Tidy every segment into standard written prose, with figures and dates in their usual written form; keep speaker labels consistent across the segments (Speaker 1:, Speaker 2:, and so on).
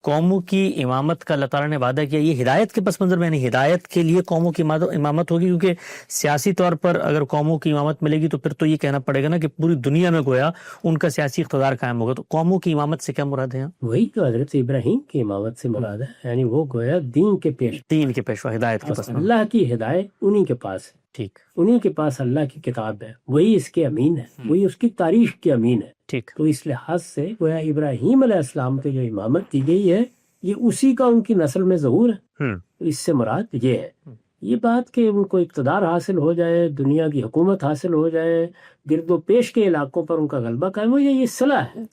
Speaker 1: قوموں کی امامت کا اللہ تعالیٰ نے وعدہ کیا، یہ ہدایت کے پس منظر میں نہیں، ہدایت کے لیے قوموں کی امامت ہوگی، کیونکہ سیاسی طور پر اگر قوموں کی امامت ملے گی تو پھر تو یہ کہنا پڑے گا نا کہ پوری دنیا میں گویا ان کا سیاسی اقتدار قائم ہوگا. تو قوموں کی امامت سے کیا مراد ہے یہاں؟
Speaker 2: وہی تو حضرت ابراہیم کی امامت سے مراد ہے، یعنی وہ گویا دین کے
Speaker 1: پیشوا، ہدایت کے پس منظر.
Speaker 2: اللہ کی ہدایت انہی کے پاس ہے،
Speaker 1: ٹھیک،
Speaker 2: انہی کے پاس اللہ کی کتاب ہے، وہی اس کے امین ہے، وہی اس کی تاریخ کے امین ہے.
Speaker 1: ٹھیک.
Speaker 2: تو اس لحاظ سے گویا ابراہیم علیہ السلام پہ جو امامت دی گئی ہے یہ اسی کا ان کی نسل میں ظہور ہے. اس سے مراد یہ ہے. یہ بات کہ ان کو اقتدار حاصل ہو جائے، دنیا کی حکومت حاصل ہو جائے، گرد و پیش کے علاقوں پر ان کا غلبہ قائم ہو جائے، یہ صلح ہے.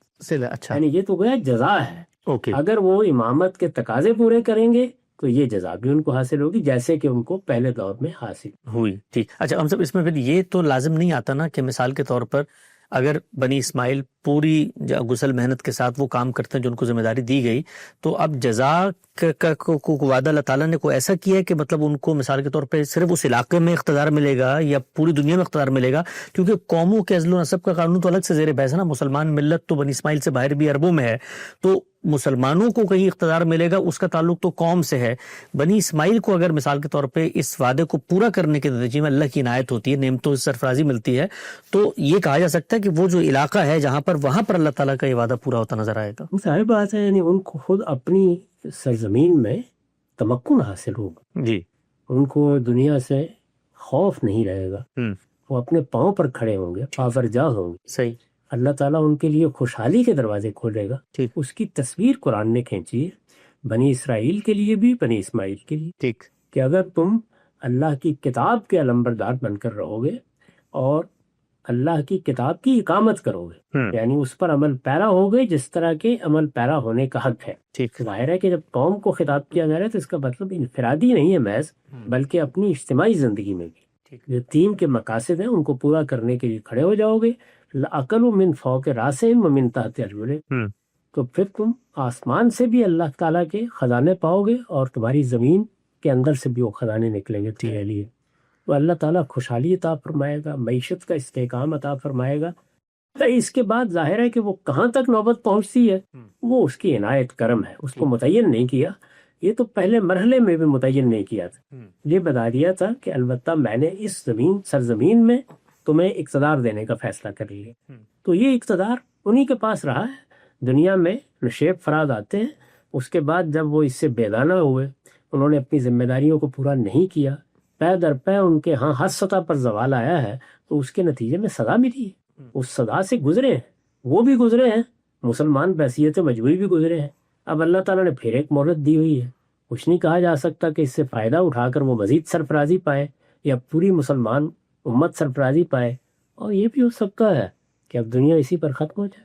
Speaker 1: اچھا،
Speaker 2: یعنی یہ تو گویا جزا ہے.
Speaker 1: اوکے.
Speaker 2: اگر وہ امامت کے تقاضے پورے کریں گے تو یہ جزا بھی ان کو حاصل ہوگی جیسے کہ ان کو پہلے دور میں حاصل
Speaker 1: ہوئی. ٹھیک. اچھا، ہم سب اس میں پھر یہ تو لازم نہیں آتا نا کہ مثال کے طور پر اگر بنی اسماعیل پوری غسل محنت کے ساتھ وہ کام کرتے ہیں جو ان کو ذمہ داری دی گئی، تو اب جزا کو وعدہ اللہ تعالیٰ نے کوئی ایسا کیا ہے کہ مطلب ان کو مثال کے طور پہ صرف اس علاقے میں اقتدار ملے گا یا پوری دنیا میں اقتدار ملے گا؟ کیونکہ قوموں کے عزل و نسب کا قانون تو الگ سے زیر بحث ہے نا. مسلمان ملت تو بنی اسماعیل سے باہر بھی عربوں میں ہے، تو مسلمانوں کو کہیں اقتدار ملے گا اس کا تعلق تو قوم سے ہے. بنی اسماعیل کو اگر مثال کے طور پہ اس وعدے کو پورا کرنے کے نتیجے میں اللہ کی عنایت ہوتی ہے، نعمتوں سے سرفرازی ملتی ہے، تو یہ کہا جا سکتا ہے کہ وہ جو علاقہ ہے جہاں پر وہاں پر اللہ تعالیٰ کا یہ وعدہ پورا ہوتا نظر آئے گا.
Speaker 2: ظاہر بات ہے، یعنی ان کو خود اپنی سرزمین میں تمکن حاصل ہوگا.
Speaker 1: جی.
Speaker 2: ان کو دنیا سے خوف نہیں رہے گا، وہ اپنے پاؤں پر کھڑے ہوں گے، پاورجا ہوں گے.
Speaker 1: صحیح.
Speaker 2: اللہ تعالیٰ ان کے لیے خوشحالی کے دروازے کھولے گا.
Speaker 1: ٹھیک.
Speaker 2: اس کی تصویر قرآن نے کھینچی ہے، بنی اسرائیل کے لیے بھی، بنی اسماعیل کے لیے.
Speaker 1: ٹھیک.
Speaker 2: کہ اگر تم اللہ کی کتاب کے علمبردار بن کر رہو گے اور اللہ کی کتاب کی اقامت کرو گے، یعنی اس پر عمل پیرا ہو گئے جس طرح کے عمل پیرا ہونے کا حق ہے.
Speaker 1: ٹھیک.
Speaker 2: ظاہر ہے کہ جب قوم کو خطاب کیا جا رہا ہے تو اس کا مطلب انفرادی نہیں ہے محض، بلکہ اپنی اجتماعی زندگی میں بھی جو دین کے مقاصد ہیں ان کو پورا کرنے کے لیے کھڑے ہو جاؤ گے. لَأَكَلُوا مِنْ فَوْقِ رَأْسِهِمْ وَمِنْ تَحْتِ أَرْجُلِهِمْ، تو پھر تم آسمان سے بھی اللہ تعالیٰ کے خزانے پاؤ گے اور تمہاری زمین کے اندر سے بھی وہ خزانے نکلیں گے تمہارے لیے. تو اللہ تعالیٰ خوشحالی عطا فرمائے گا، معیشت کا استحکام عطا فرمائے گا. تو اس کے بعد ظاہر ہے کہ وہ کہاں تک نوبت پہنچتی ہے وہ اس کی عنایت کرم ہے، اس کو متعین نہیں کیا. یہ تو پہلے مرحلے میں بھی متعین نہیں کیا تھا، یہ بتا دیا تھا کہ البتہ میں نے اس سرزمین میں تمہیں اقتدار دینے کا فیصلہ کر لیا. تو یہ اقتدار انہی کے پاس رہا ہے. دنیا میں نشیب فراد آتے ہیں، اس کے بعد جب وہ اس سے بیگانہ ہوئے، انہوں نے اپنی ذمہ داریوں کو پورا نہیں کیا، پے در پے ان کے ہاں ہر سطح پر زوال آیا ہے، تو اس کے نتیجے میں سزا ملی ہے. اس سزا سے گزرے ہیں، وہ بھی گزرے ہیں، مسلمان بحیثیت مجبوری بھی گزرے ہیں. اب اللہ تعالیٰ نے پھر ایک مہلت دی ہوئی ہے. کچھ نہیں کہا جا سکتا کہ اس سے فائدہ اٹھا کر وہ مزید سرفرازی پائے یا پوری مسلمان امت سرفرازی پائے، اور یہ بھی ہو سکتا ہے کہ اب دنیا اسی پر ختم ہو جائے.